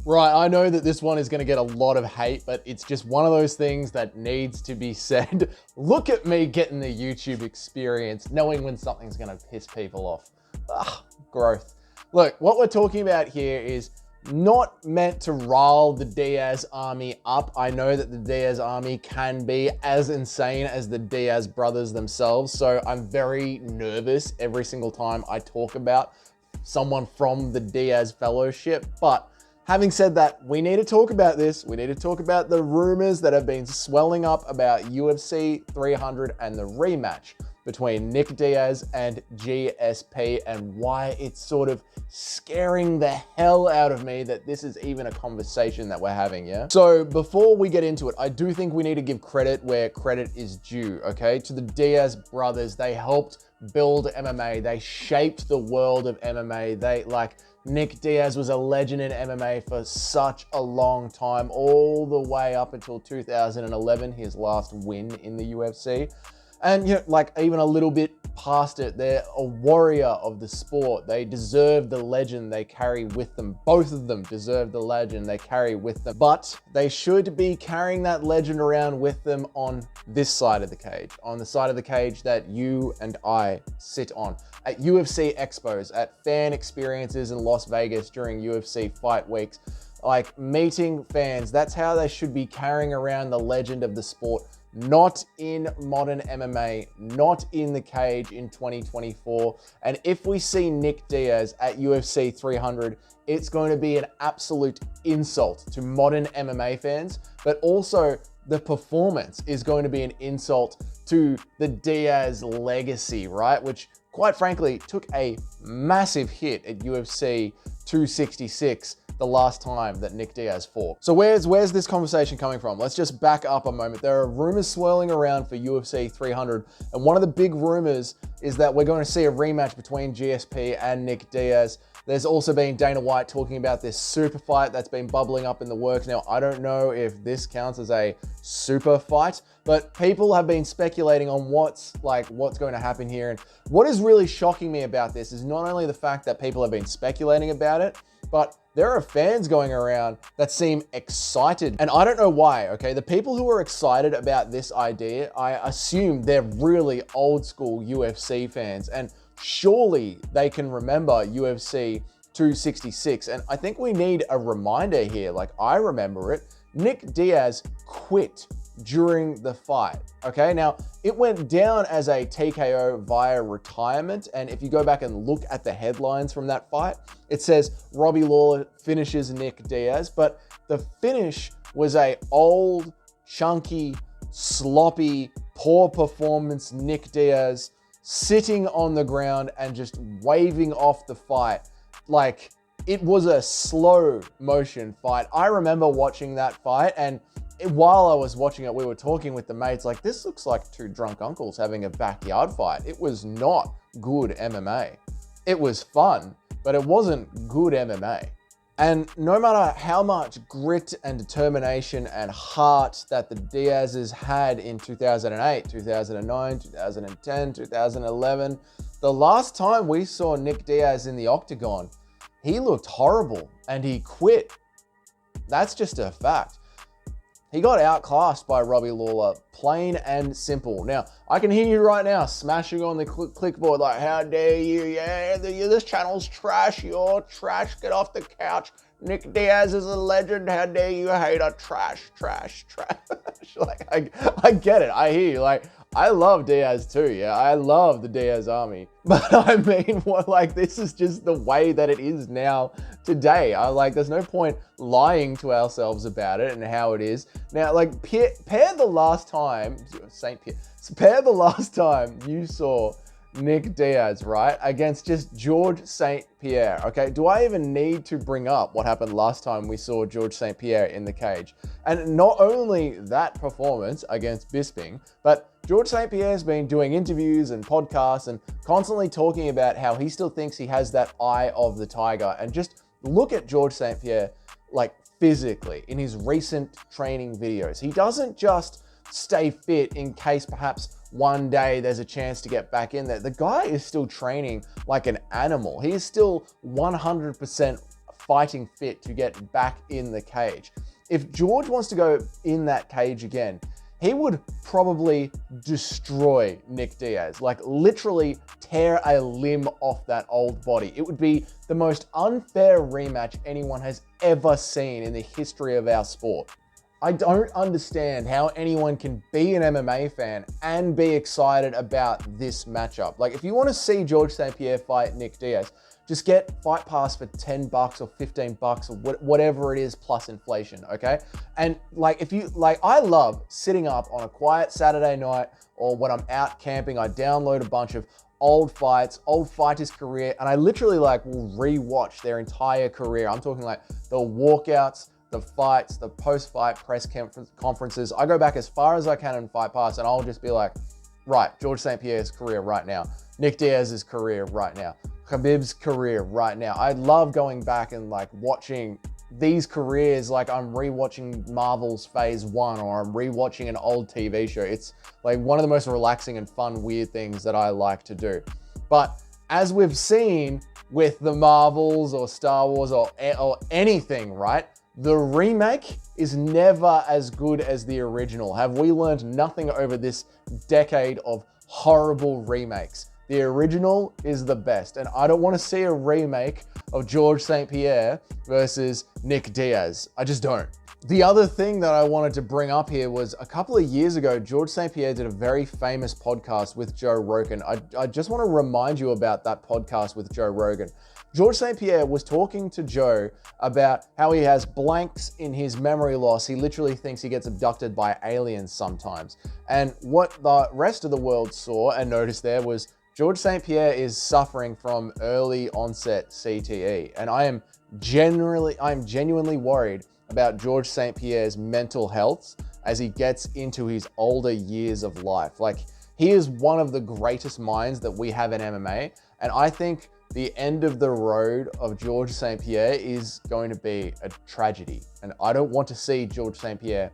Right, I know that this one is going to get a lot of hate, but it's just one of those things that needs to be said. Look at me getting the YouTube experience, knowing when something's going to piss people off. Ugh, growth. Look, what we're talking about here is not meant to rile the Diaz army up. I know that the Diaz army can be as insane as the Diaz brothers themselves, so I'm very nervous every single time I talk about someone from the Diaz fellowship. But having said that, we need to talk about this. We need to talk about the rumors that have been swelling up about UFC 300 and the rematch between Nick Diaz and GSP, and why it's sort of scaring the hell out of me that this is even a conversation that we're having, yeah? So before we get into it, I do think we need to give credit where credit is due, okay? To the Diaz brothers, they helped build MMA. They shaped the world of MMA. Nick Diaz was a legend in MMA for such a long time, all the way up until 2011, his last win in the UFC. And even a little bit past it, they're a warrior of the sport. They deserve the legend they carry with them. Both of them deserve the legend they carry with them. But they should be carrying that legend around with them on this side of the cage, on the side of the cage that you and I sit on. At UFC expos, at fan experiences in Las Vegas during UFC fight weeks, like meeting fans, that's how they should be carrying around the legend of the sport. Not in modern MMA, not in the cage in 2024. And if we see Nick Diaz at UFC 300, it's going to be an absolute insult to modern MMA fans, but also the performance is going to be an insult to the Diaz legacy, right? Which, quite frankly, took a massive hit at UFC 266 the last time that Nick Diaz fought. So where's this conversation coming from? Let's just back up a moment. There are rumors swirling around for UFC 300, and one of the big rumors is that we're going to see a rematch between GSP and Nick Diaz. There's also been Dana White talking about this super fight that's been bubbling up in the works. Now, I don't know if this counts as a super fight, but people have been speculating on what's going to happen here. And what is really shocking me about this is not only the fact that people have been speculating about it, but there are fans going around that seem excited. And I don't know why, okay? The people who are excited about this idea, I assume they're really old school UFC fans. And surely they can remember UFC 266. And I think we need a reminder here. Like, I remember it. Nick Diaz quit during the fight, okay? Now, it went down as a TKO via retirement, and if you go back and look at the headlines from that fight, it says Robbie Lawler finishes Nick Diaz, but the finish was a old, chunky, sloppy, poor performance Nick Diaz sitting on the ground and just waving off the fight like it was a slow motion fight. I remember watching that fight, and while I was watching it, we were talking with the mates, like, this looks like two drunk uncles having a backyard fight. It was not good MMA. It was fun, but it wasn't good MMA. And no matter how much grit and determination and heart that the Diazes had in 2008, 2009, 2010, 2011, the last time we saw Nick Diaz in the octagon, he looked horrible and he quit. That's just a fact. He got outclassed by Robbie Lawler, plain and simple. Now, I can hear you right now smashing on the clickboard like, how dare you? Yeah, this channel's trash. You're trash. Get off the couch. Nick Diaz is a legend. How dare you hate a trash. Like, I get it. I hear you. Like, I love Diaz too, yeah. I love the Diaz army. But I mean, this is just the way that it is now today. There's no point lying to ourselves about it and how it is. Now, pair the last time, St Pierre, pair the last time you saw Nick Diaz, right, against just George St Pierre, okay? Do I even need to bring up what happened last time we saw George St Pierre in the cage? And not only that performance against Bisping, but George St Pierre's been doing interviews and podcasts and constantly talking about how he still thinks he has that eye of the tiger. And just look at George St Pierre, physically, in his recent training videos. He doesn't just stay fit in case perhaps one day there's a chance to get back in there. The guy is still training like an animal. He is still 100% fighting fit to get back in the cage. If George wants to go in that cage again, he would probably destroy Nick Diaz, like literally tear a limb off that old body. It would be the most unfair rematch anyone has ever seen in the history of our sport. I don't understand how anyone can be an MMA fan and be excited about this matchup. Like, if you want to see George St Pierre fight Nick Diaz, just get Fight Pass for $10 or $15 or whatever it is plus inflation, okay? And like, I love sitting up on a quiet Saturday night, or when I'm out camping, I download a bunch of old fights, old fighters' career, and I literally like will rewatch their entire career. I'm talking like the walkouts, the fights, the post-fight press conferences. I go back as far as I can in Fight Pass, and I'll just be like, right, George St Pierre's career right now, Nick Diaz's career right now, Khabib's career right now. I love going back and like watching these careers like I'm rewatching Marvel's Phase 1 or I'm rewatching an old TV show. It's like one of the most relaxing and fun, weird things that I like to do. But as we've seen with the Marvels or Star Wars or anything, right? The remake is never as good as the original. Have we learned nothing over this decade of horrible remakes? The original is the best, and I don't want to see a remake of George St Pierre versus Nick Diaz. I just don't. The other thing that I wanted to bring up here was a couple of years ago, George St Pierre did a very famous podcast with Joe Rogan. I just want to remind you about that podcast with Joe Rogan. George St Pierre was talking to Joe about how he has blanks in his memory loss. He literally thinks he gets abducted by aliens sometimes. And what the rest of the world saw and noticed there was George St Pierre is suffering from early onset CTE. And I'm genuinely worried about George St Pierre's mental health as he gets into his older years of life. Like, he is one of the greatest minds that we have in MMA. And I think the end of the road of George St Pierre is going to be a tragedy. And I don't want to see George St Pierre,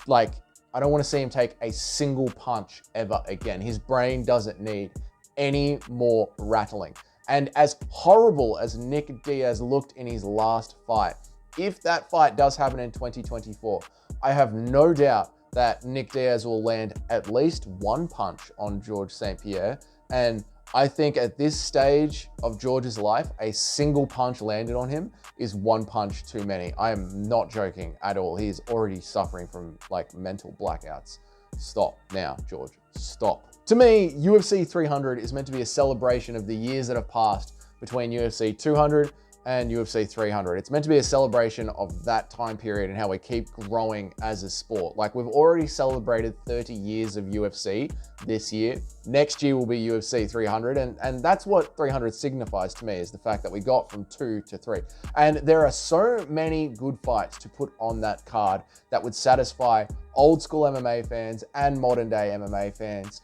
I don't want to see him take a single punch ever again. His brain doesn't need any more rattling. And as horrible as Nick Diaz looked in his last fight, if that fight does happen in 2024, I have no doubt that Nick Diaz will land at least one punch on George St Pierre. And I think at this stage of George's life, a single punch landed on him is one punch too many. I am not joking at all. He's already suffering from mental blackouts. Stop now, George. Stop. To me, UFC 300 is meant to be a celebration of the years that have passed between UFC 200 and UFC 300. It's meant to be a celebration of that time period and how we keep growing as a sport. Like, we've already celebrated 30 years of UFC this year. Next year will be UFC 300, and that's what 300 signifies to me, is the fact that we got from 2 to 3. And there are so many good fights to put on that card that would satisfy old school MMA fans and modern day MMA fans.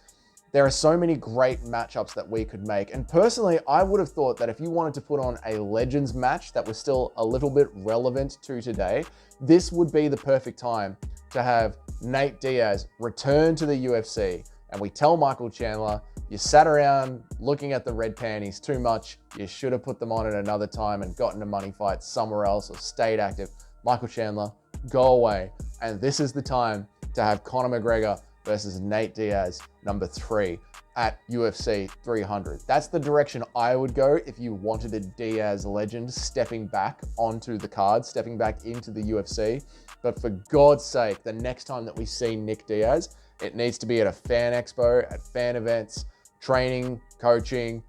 There are so many great matchups that we could make. And personally, I would have thought that if you wanted to put on a Legends match that was still a little bit relevant to today, this would be the perfect time to have Nate Diaz return to the UFC. And we tell Michael Chandler, you sat around looking at the red panties too much. You should have put them on at another time and gotten a money fight somewhere else or stayed active. Michael Chandler, go away. And this is the time to have Conor McGregor versus Nate Diaz, number 3 at UFC 300. That's the direction I would go if you wanted a Diaz legend stepping back onto the card, stepping back into the UFC. But for God's sake, the next time that we see Nick Diaz, it needs to be at a fan expo, at fan events, training, coaching,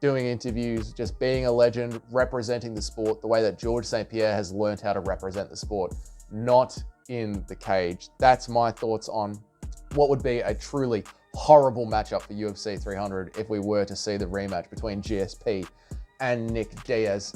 doing interviews, just being a legend, representing the sport the way that George St Pierre has learned how to represent the sport, not in the cage. That's my thoughts on what would be a truly horrible matchup for UFC 300 if we were to see the rematch between GSP and Nick Diaz.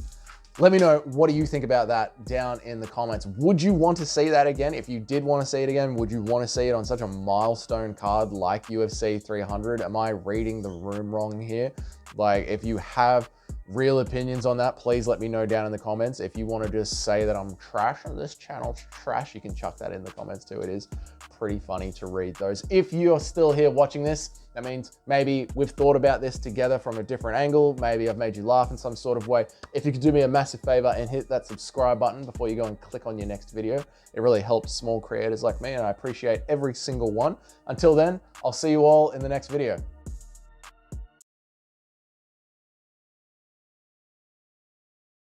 Let me know, what do you think about that down in the comments? Would you want to see that again? If you did want to see it again, would you want to see it on such a milestone card like UFC 300? Am I reading the room wrong here? Like, if you have real opinions on that, please let me know down in the comments. If you want to just say that I'm trash or this channel's trash, you can chuck that in the comments too. It is pretty funny to read those. If you're still here watching this, that means maybe we've thought about this together from a different angle. Maybe I've made you laugh in some sort of way. If you could do me a massive favor and hit that subscribe button before you go and click on your next video, it really helps small creators like me, and I appreciate every single one. Until then, I'll see you all in the next video.